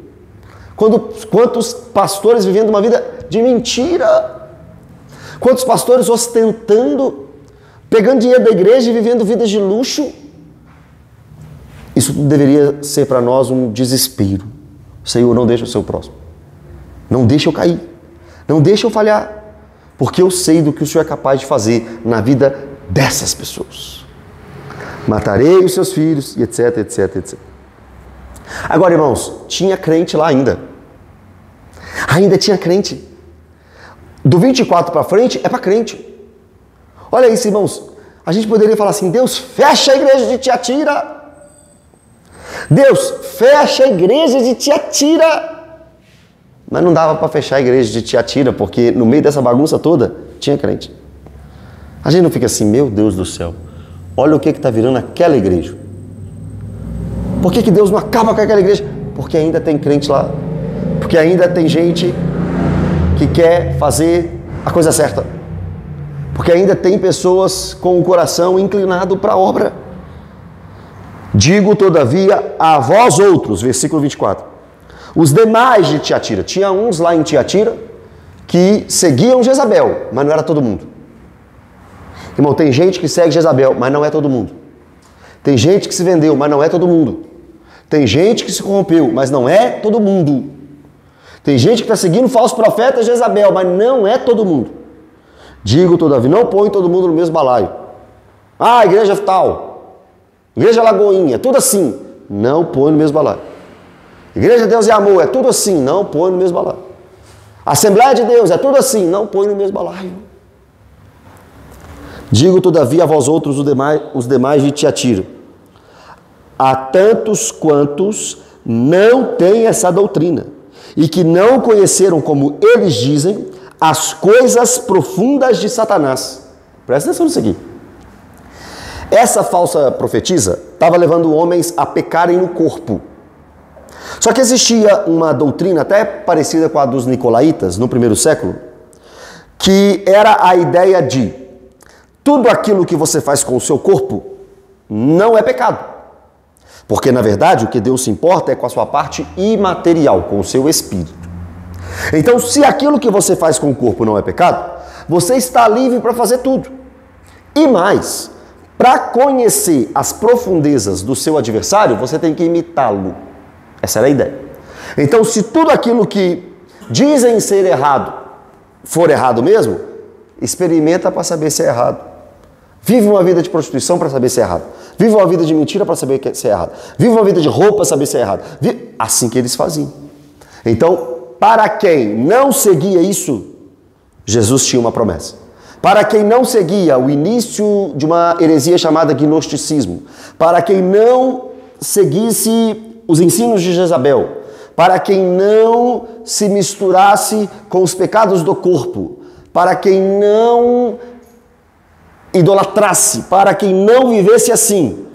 Quantos pastores vivendo uma vida de mentira? Quantos pastores ostentando, pegando dinheiro da igreja e vivendo vidas de luxo? Isso deveria ser para nós um desespero. Senhor, não deixa o seu próximo. Não deixa eu cair. Não deixa eu falhar. Porque eu sei do que o Senhor é capaz de fazer na vida dessas pessoas. Matarei os seus filhos, e etc, etc, etc. Agora, irmãos, tinha crente lá ainda. Ainda tinha crente. Do 24 para frente é para crente. Olha isso, irmãos. A gente poderia falar assim, Deus, fecha a igreja de Tiatira. Deus, fecha a igreja de Tiatira. Mas não dava para fechar a igreja de Tiatira, porque no meio dessa bagunça toda, tinha crente. A gente não fica assim, meu Deus do céu, olha o que está virando aquela igreja. Por que Deus não acaba com aquela igreja? Porque ainda tem crente lá. Porque ainda tem gente que quer fazer a coisa certa. Porque ainda tem pessoas com o coração inclinado para a obra. Digo, todavia, a vós outros, versículo 24, os demais de Tiatira. Tinha uns lá em Tiatira que seguiam Jezabel, mas não era todo mundo. Irmão, tem gente que segue Jezabel, mas não é todo mundo. Tem gente que se vendeu, mas não é todo mundo. Tem gente que se corrompeu, mas não é todo mundo. Tem gente que está seguindo falso profeta Jezabel, mas não é todo mundo. Digo, todavia, não põe todo mundo no mesmo balaio. Ah, igreja tal, igreja Lagoinha, tudo assim. Não põe no mesmo balaio. Igreja Deus e Amor, é tudo assim. Não põe no mesmo balaio. Assembleia de Deus, é tudo assim. Não põe no mesmo balaio. Digo, todavia, a vós outros, os demais de Tiatira. Há tantos quantos não têm essa doutrina e que não conheceram, como eles dizem, as coisas profundas de Satanás. Presta atenção nisso aqui. Essa falsa profetisa estava levando homens a pecarem no corpo. Só que existia uma doutrina até parecida com a dos nicolaítas no primeiro século, que era a ideia de tudo aquilo que você faz com o seu corpo não é pecado. Porque, na verdade, o que Deus se importa é com a sua parte imaterial, com o seu espírito. Então, se aquilo que você faz com o corpo não é pecado, você está livre para fazer tudo. E mais, para conhecer as profundezas do seu adversário, você tem que imitá-lo. Essa era a ideia. Então, se tudo aquilo que dizem ser errado for errado mesmo, experimenta para saber se é errado. Vive uma vida de prostituição para saber se é errado. Vive uma vida de mentira para saber se é errado. Vive uma vida de roupa para saber se é errado. Assim que eles faziam. Então, para quem não seguia isso, Jesus tinha uma promessa. Para quem não seguia o início de uma heresia chamada gnosticismo, para quem não seguisse os ensinos de Jezabel, para quem não se misturasse com os pecados do corpo, para quem não idolatrasse, para quem não vivesse assim,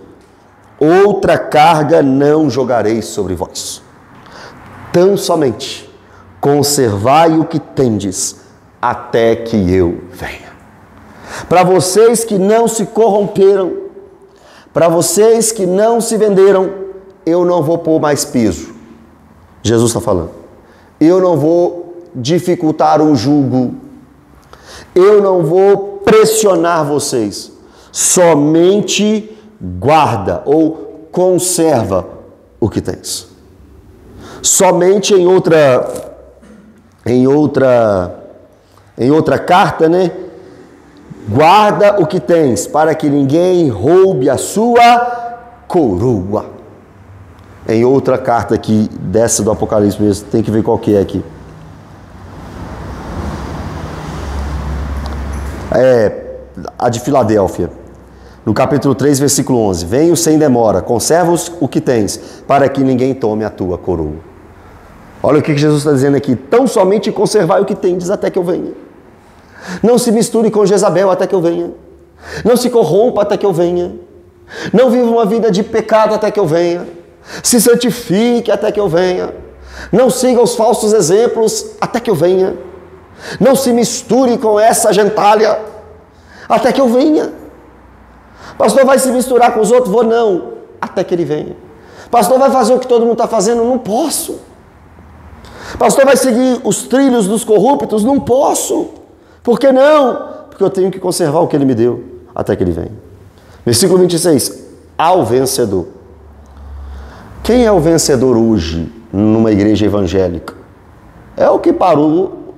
outra carga não jogarei sobre vós. Tão somente conservai o que tendes até que eu venha. Para vocês que não se corromperam, para vocês que não se venderam, eu não vou pôr mais peso. Jesus está falando. Eu não vou dificultar o jugo. Eu não vou pressionar vocês. Somente guarda ou conserva o que tens. Somente em outra carta, né? Guarda o que tens, para que ninguém roube a sua coroa. Em outra carta aqui, dessa do Apocalipse mesmo, tem que ver qual que é aqui. A de Filadélfia. No capítulo 3, versículo 11. Venho sem demora, conserva o que tens, para que ninguém tome a tua coroa. Olha o que Jesus está dizendo aqui. Tão somente conservai o que tendes até que eu venha. Não se misture com Jezabel até que eu venha. Não se corrompa até que eu venha. Não viva uma vida de pecado até que eu venha. Se santifique até que eu venha. Não siga os falsos exemplos até que eu venha. Não se misture com essa gentalha até que eu venha. Pastor, vai se misturar com os outros? Vou não, até que ele venha. Pastor, vai fazer o que todo mundo está fazendo? Não posso. Pastor, vai seguir os trilhos dos corruptos? Não posso. Por que não? Porque eu tenho que conservar o que ele me deu até que ele venha. Versículo 26. Ao vencedor. Quem é o vencedor hoje numa igreja evangélica? É o que parou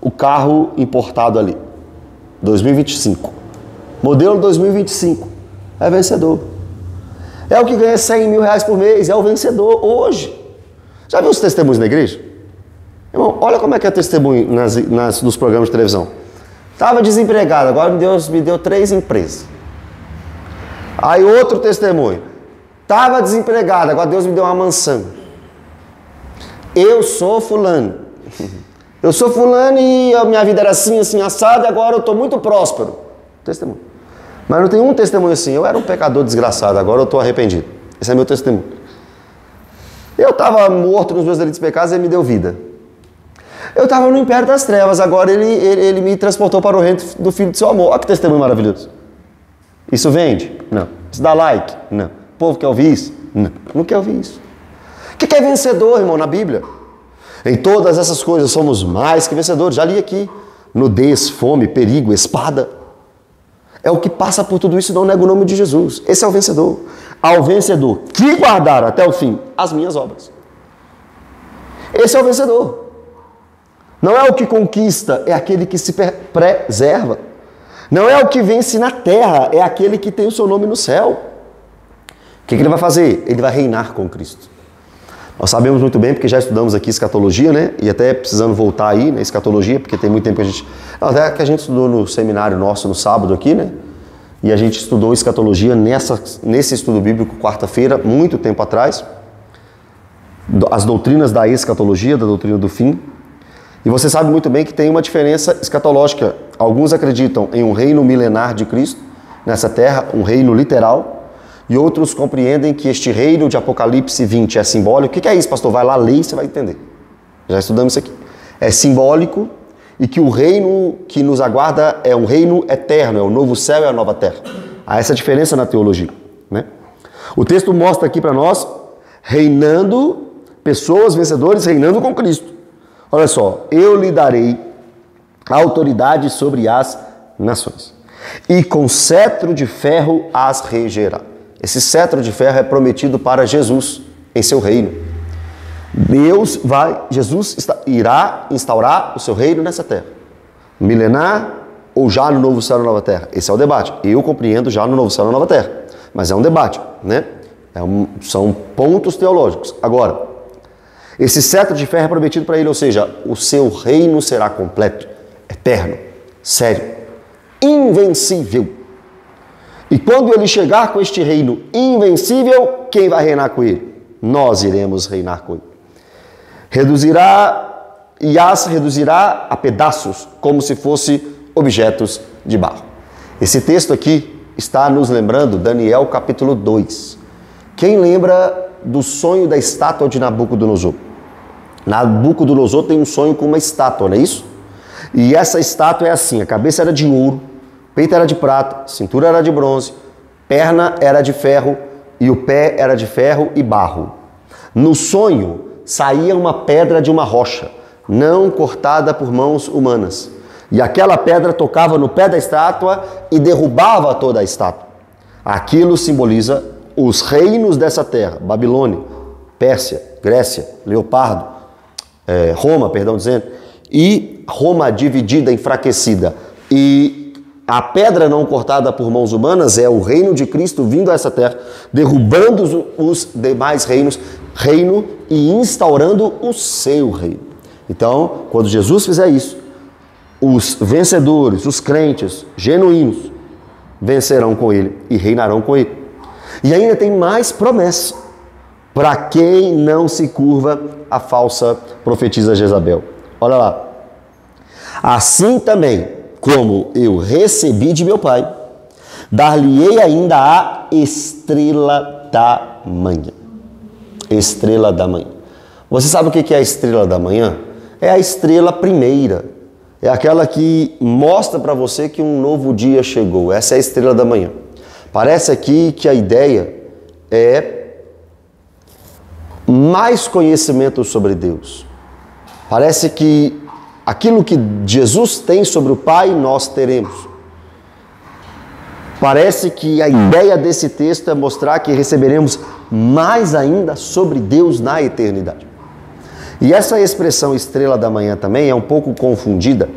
o carro importado ali. 2025. Modelo 2025. É vencedor. É o que ganha 100 mil reais por mês. É o vencedor hoje. Já viu os testemunhos na igreja? Irmão, olha como é que é testemunho nos programas de televisão. Estava desempregado, agora Deus me deu 3 empresas. Aí outro testemunho. Estava desempregado, agora Deus me deu uma mansão. Eu sou fulano. Eu sou fulano e a minha vida era assim, assim, assada, e agora eu estou muito próspero. Testemunho. Mas não tem um testemunho assim. Eu era um pecador desgraçado, agora eu estou arrependido. Esse é meu testemunho. Eu estava morto nos meus delitos e pecados e ele me deu vida. Eu estava no império das trevas, agora ele me transportou para o reino do Filho do seu amor. Olha que testemunho maravilhoso. Isso vende? Não. Isso dá like? Não. O povo quer ouvir isso? Não. Não quer ouvir isso. O que é vencedor, irmão, na Bíblia? Em todas essas coisas somos mais que vencedores. Já li aqui. Nudez, fome, perigo, espada. É o que passa por tudo isso e não nega o nome de Jesus. Esse é o vencedor. Ao vencedor que guardar até o fim as minhas obras. Esse é o vencedor. Não é o que conquista, é aquele que se preserva. Não é o que vence na terra, é aquele que tem o seu nome no céu. O que ele vai fazer? Ele vai reinar com Cristo. Nós sabemos muito bem, porque já estudamos aqui escatologia, né? E até precisando voltar aí na escatologia, porque tem muito tempo que a gente... Até que a gente estudou no seminário nosso no sábado aqui, né? E a gente estudou escatologia nesse estudo bíblico, quarta-feira, muito tempo atrás. As doutrinas da escatologia, da doutrina do fim. E você sabe muito bem que tem uma diferença escatológica. Alguns acreditam em um reino milenar de Cristo nessa terra, um reino literal. E outros compreendem que este reino de Apocalipse 20 é simbólico. O que é isso, pastor? Vai lá ler e você vai entender. Já estudamos isso aqui. É simbólico e que o reino que nos aguarda é um reino eterno, é o novo céu e a nova terra. Há essa diferença na teologia, né? O texto mostra aqui para nós reinando, pessoas vencedores reinando com Cristo. Olha só, eu lhe darei autoridade sobre as nações e com cetro de ferro as regerá. Esse cetro de ferro é prometido para Jesus em seu reino. Jesus irá instaurar o seu reino nessa terra. Milenar ou já no novo céu e nova terra? Esse é o debate. Eu compreendo já no novo céu e nova terra. Mas é um debate, né? São pontos teológicos. Agora, esse cetro de ferro é prometido para ele, ou seja, o seu reino será completo, eterno, sério, invencível. E quando ele chegar com este reino invencível, quem vai reinar com ele? Nós iremos reinar com ele. Reduzirá a pedaços, como se fossem objetos de barro. Esse texto aqui está nos lembrando Daniel capítulo 2. Quem lembra do sonho da estátua de Nabucodonosor? Nabucodonosor tem um sonho com uma estátua, não é isso? E essa estátua é assim, a cabeça era de ouro, peito era de prata, cintura era de bronze, perna era de ferro e o pé era de ferro e barro. No sonho saía uma pedra de uma rocha, não cortada por mãos humanas. E aquela pedra tocava no pé da estátua e derrubava toda a estátua. Aquilo simboliza os reinos dessa terra, Babilônia, Pérsia, Grécia, Roma, e Roma dividida, enfraquecida. E a pedra não cortada por mãos humanas é o reino de Cristo vindo a essa terra, derrubando os demais reinos, e instaurando o seu reino. Então, quando Jesus fizer isso, os vencedores, os crentes genuínos, vencerão com ele e reinarão com ele. E ainda tem mais promessa para quem não se curva à falsa profetisa Jezabel. Olha lá. Assim também, como eu recebi de meu Pai, dar-lhe-ei ainda a estrela da manhã. Estrela da manhã. Você sabe o que é a estrela da manhã? É a estrela primeira. É aquela que mostra para você que um novo dia chegou. Essa é a estrela da manhã. Parece aqui que a ideia é mais conhecimento sobre Deus. Parece que aquilo que Jesus tem sobre o Pai, nós teremos. Parece que a ideia desse texto é mostrar que receberemos mais ainda sobre Deus na eternidade. E essa expressão estrela da manhã também é um pouco confundida.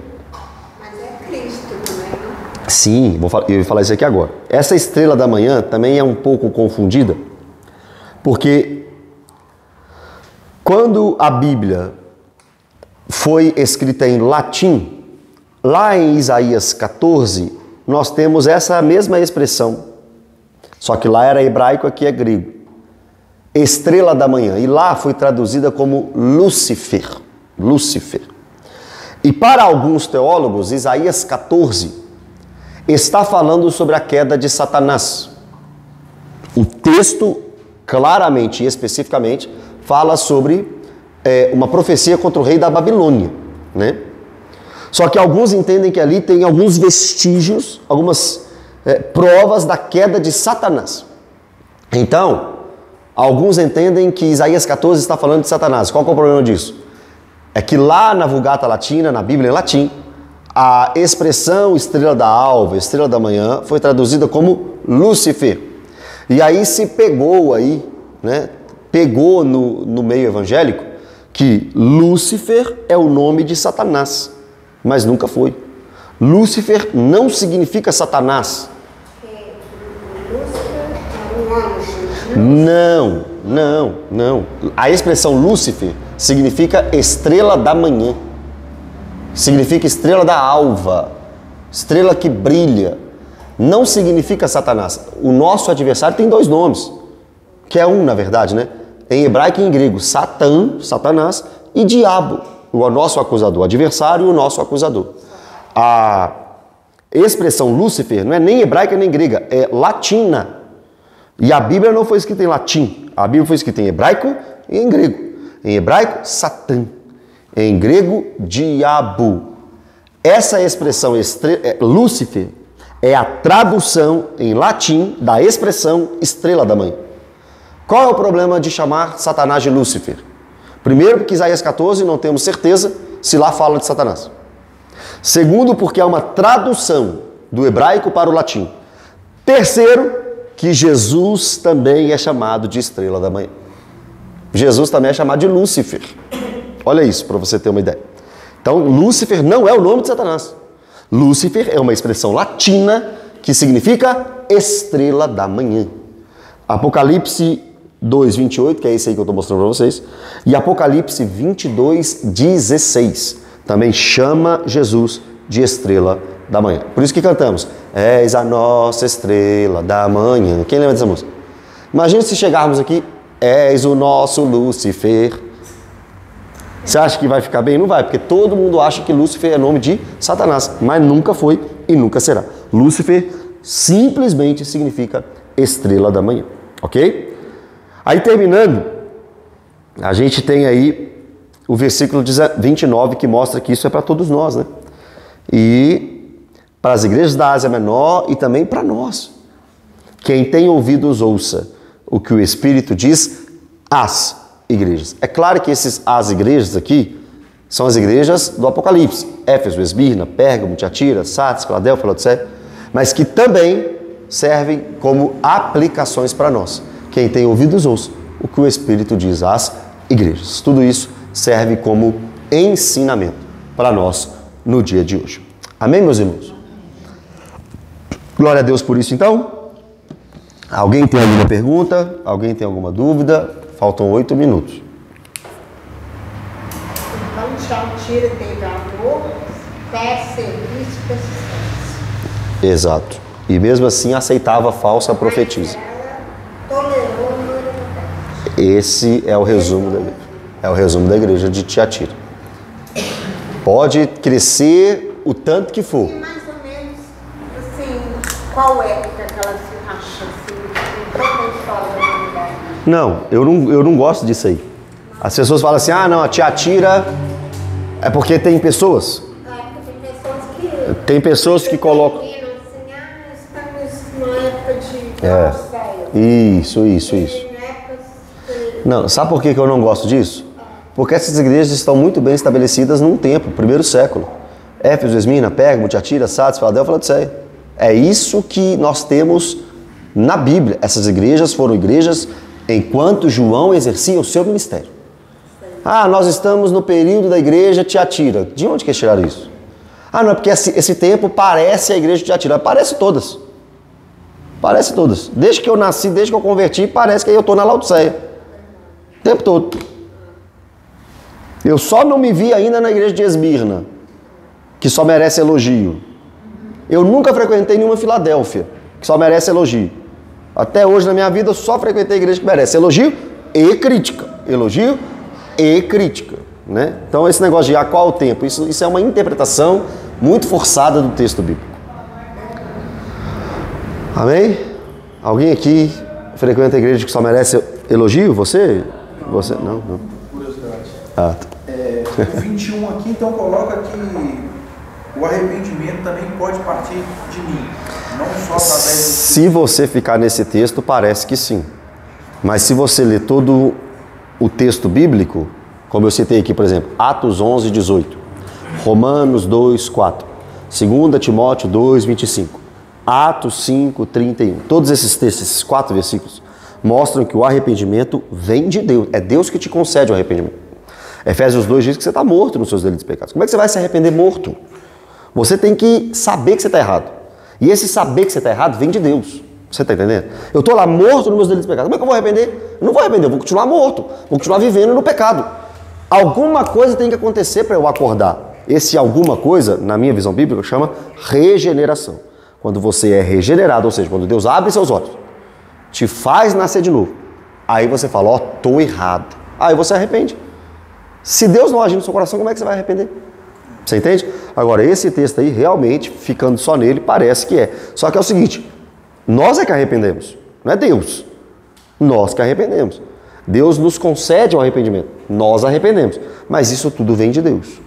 Mas é Cristo também, não? Sim, eu vou falar isso aqui agora. Essa estrela da manhã também é um pouco confundida, porque quando a Bíblia foi escrita em latim, lá em Isaías 14, nós temos essa mesma expressão, só que lá era hebraico, aqui é grego. Estrela da manhã, e lá foi traduzida como Lúcifer. Lúcifer. E para alguns teólogos, Isaías 14 está falando sobre a queda de Satanás. O texto, claramente e especificamente, fala sobre uma profecia contra o rei da Babilônia, né? Só que alguns entendem que ali tem alguns vestígios, algumas provas da queda de Satanás. Então, alguns entendem que Isaías 14 está falando de Satanás. Qual que é o problema disso? É que lá na Vulgata Latina, na Bíblia em latim, a expressão estrela da alva, estrela da manhã, foi traduzida como Lúcifer. E aí se pegou aí, né? Pegou no meio evangélico que Lúcifer é o nome de Satanás, mas nunca foi. Lúcifer não significa Satanás. Não. A expressão Lúcifer significa estrela da manhã. Significa estrela da alva. Estrela que brilha. Não significa Satanás. O nosso adversário tem dois nomes. Que é um, na verdade, né? Em hebraico e em grego. Satã, Satanás, e diabo. O nosso acusador. O adversário e o nosso acusador. A expressão Lúcifer não é nem hebraica nem grega. É latina. E a Bíblia não foi escrita em latim. A Bíblia foi escrita em hebraico e em grego. Em hebraico, Satã. Em grego, diabo. Essa expressão Lúcifer é a tradução em latim da expressão estrela da manhã. Qual é o problema de chamar Satanás de Lúcifer? Primeiro, porque Isaías 14 não temos certeza se lá fala de Satanás. Segundo, porque é uma tradução do hebraico para o latim. Terceiro, que Jesus também é chamado de estrela da manhã. Jesus também é chamado de Lúcifer. Olha isso, para você ter uma ideia. Então, Lúcifer não é o nome de Satanás. Lúcifer é uma expressão latina que significa estrela da manhã. Apocalipse 2:28, que é esse aí que eu estou mostrando para vocês, e Apocalipse 22:16 também chama Jesus de estrela da manhã. Por isso que cantamos, és a nossa estrela da manhã. Quem lembra dessa música? Imagina se chegarmos aqui, és o nosso Lúcifer. Você acha que vai ficar bem? Não vai, porque todo mundo acha que Lúcifer é nome de Satanás, mas nunca foi e nunca será. Lúcifer simplesmente significa estrela da manhã, ok? Aí terminando, a gente tem aí o versículo 29 que mostra que isso é para todos nós, né? E para as igrejas da Ásia Menor e também para nós. Quem tem ouvidos, ouça o que o Espírito diz às igrejas. É claro que as igrejas aqui são as igrejas do Apocalipse. Éfeso, Esmirna, Pérgamo, Tiatira, Sardes, Filadélfia, Laodiceia, mas que também servem como aplicações para nós. Quem tem ouvidos, ouça o que o Espírito diz às igrejas. Tudo isso serve como ensinamento para nós no dia de hoje. Amém, meus irmãos? Glória a Deus por isso, então. Alguém tem alguma pergunta? Alguém tem alguma dúvida? Faltam 8 minutos. Então, Tiatira teve amor, fé, serviço e persistência. Exato. E mesmo assim aceitava a falsa profetisa. Ela tolerou a minoridade. Esse é o resumo da igreja. É o resumo da igreja de Tiatira. Pode crescer o tanto que for. E mais ou menos, assim, qual época que ela se acha assim, em toda a história da humanidade? Não, eu não gosto disso aí. As pessoas falam assim, ah não, a Tiatira é porque tem pessoas. Tem pessoas que colocam. Assim, estamos numa época de Isso. Não, sabe por que eu não gosto disso? Porque essas igrejas estão muito bem estabelecidas num tempo, primeiro século. Éfeso, Esmirna, Pérgamo, Tiatira, Sardes, Filadélfia, Laodiceia. É isso que nós temos na Bíblia. Essas igrejas foram igrejas enquanto João exercia o seu ministério. Ah, nós estamos no período da igreja Tiatira. De onde que eles tiraram isso? Ah, não, é porque esse tempo parece a igreja de Tiatira. Parece todas. Parece todas. Desde que eu nasci, desde que eu converti, parece que eu estou na Laodiceia. O tempo todo. Eu só não me vi ainda na igreja de Esmirna, que só merece elogio. Eu nunca frequentei nenhuma Filadélfia, que só merece elogio. Até hoje na minha vida eu só frequentei a igreja que merece elogio e crítica. Elogio e crítica, né? Então esse negócio de qual o tempo, isso é uma interpretação muito forçada do texto bíblico. Amém? Alguém aqui frequenta a igreja que só merece elogio? Você? Você? Não. Curiosidade. Tá. O 21 aqui, então, coloca que o arrependimento também pode partir de mim, não só através do... Se você ficar nesse texto, parece que sim. Mas se você ler todo o texto bíblico, como eu citei aqui, por exemplo, Atos 11, 18, Romanos 2, 4, 2 Timóteo 2, 25, Atos 5, 31, todos esses textos, esses 4 versículos, mostram que o arrependimento vem de Deus. É Deus que te concede o arrependimento. Efésios 2 diz que você está morto nos seus delitos e pecados. Como é que você vai se arrepender morto? Você tem que saber que você está errado. E esse saber que você está errado vem de Deus. Você está entendendo? Eu estou lá morto nos meus delitos e pecados. Como é que eu vou arrepender? Eu não vou arrepender, eu vou continuar morto. Vou continuar vivendo no pecado. Alguma coisa tem que acontecer para eu acordar. Esse alguma coisa, na minha visão bíblica, chama regeneração. Quando você é regenerado, ou seja, quando Deus abre seus olhos, te faz nascer de novo. Aí você fala, ó, tô errado. Aí você arrepende. Se Deus não agir no seu coração, como é que você vai arrepender? Você entende? Agora, esse texto aí, realmente, ficando só nele, parece que é. Só que é o seguinte, nós é que arrependemos, não é Deus. Nós que arrependemos. Deus nos concede um arrependimento. Nós arrependemos. Mas isso tudo vem de Deus.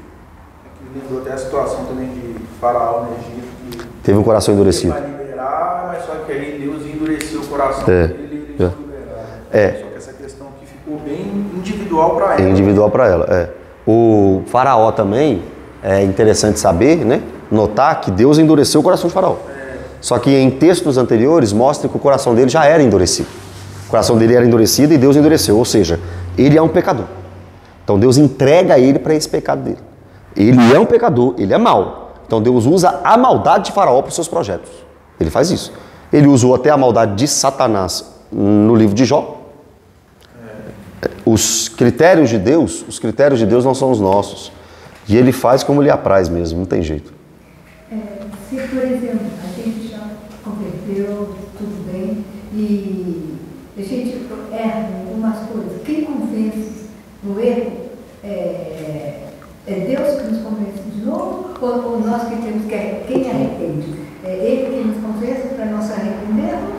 Me lembrou até a situação também de Faraó no Egito. Teve um coração endurecido. Para liberar, mas só que aí Deus endureceu o coração dele e ele liberar. Só que essa questão aqui ficou bem individual para ela. Individual para ela, é. O Faraó também, é interessante saber, né? Notar que Deus endureceu o coração de Faraó. Só que em textos anteriores mostra que o coração dele já era endurecido. O coração dele era endurecido e Deus endureceu, ou seja, ele é um pecador. Então Deus entrega ele para esse pecado dele. Ele é um pecador, ele é mau. Então Deus usa a maldade de Faraó para os seus projetos. Ele faz isso. Ele usou até a maldade de Satanás no livro de Jó. Os critérios de Deus não são os nossos. E ele faz como lhe apraz mesmo, não tem jeito. Se, por exemplo, a gente já converteu, tudo bem, e a gente erra em algumas coisas, quem convence no erro é Deus que nos convence de novo, ou nós que temos que, quem arrepende? É Ele que nos convence para nós arrependermos,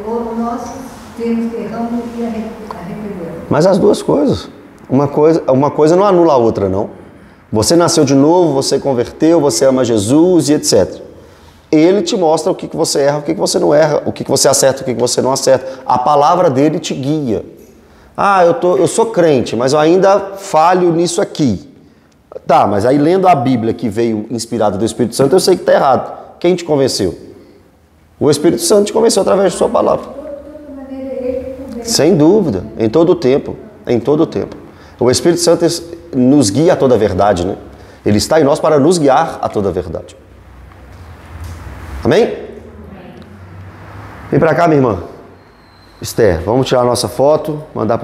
ou nós temos que erramos e arrependermos? Mas as duas coisas. Uma coisa não anula a outra, não. Você nasceu de novo, você converteu, você ama Jesus e etc. Ele te mostra o que você erra, o que você não erra, o que você acerta, o que você não acerta. A palavra dele te guia. Ah, eu sou crente, mas eu ainda falho nisso aqui. Tá, mas aí lendo a Bíblia que veio inspirada do Espírito Santo, eu sei que está errado. Quem te convenceu? O Espírito Santo te convenceu através de sua palavra. Sem dúvida, em todo o tempo. Em todo o tempo. O Espírito Santo nos guia a toda a verdade, né? Ele está em nós para nos guiar a toda a verdade. Amém? Vem para cá, minha irmã. Esther, vamos tirar a nossa foto, mandar para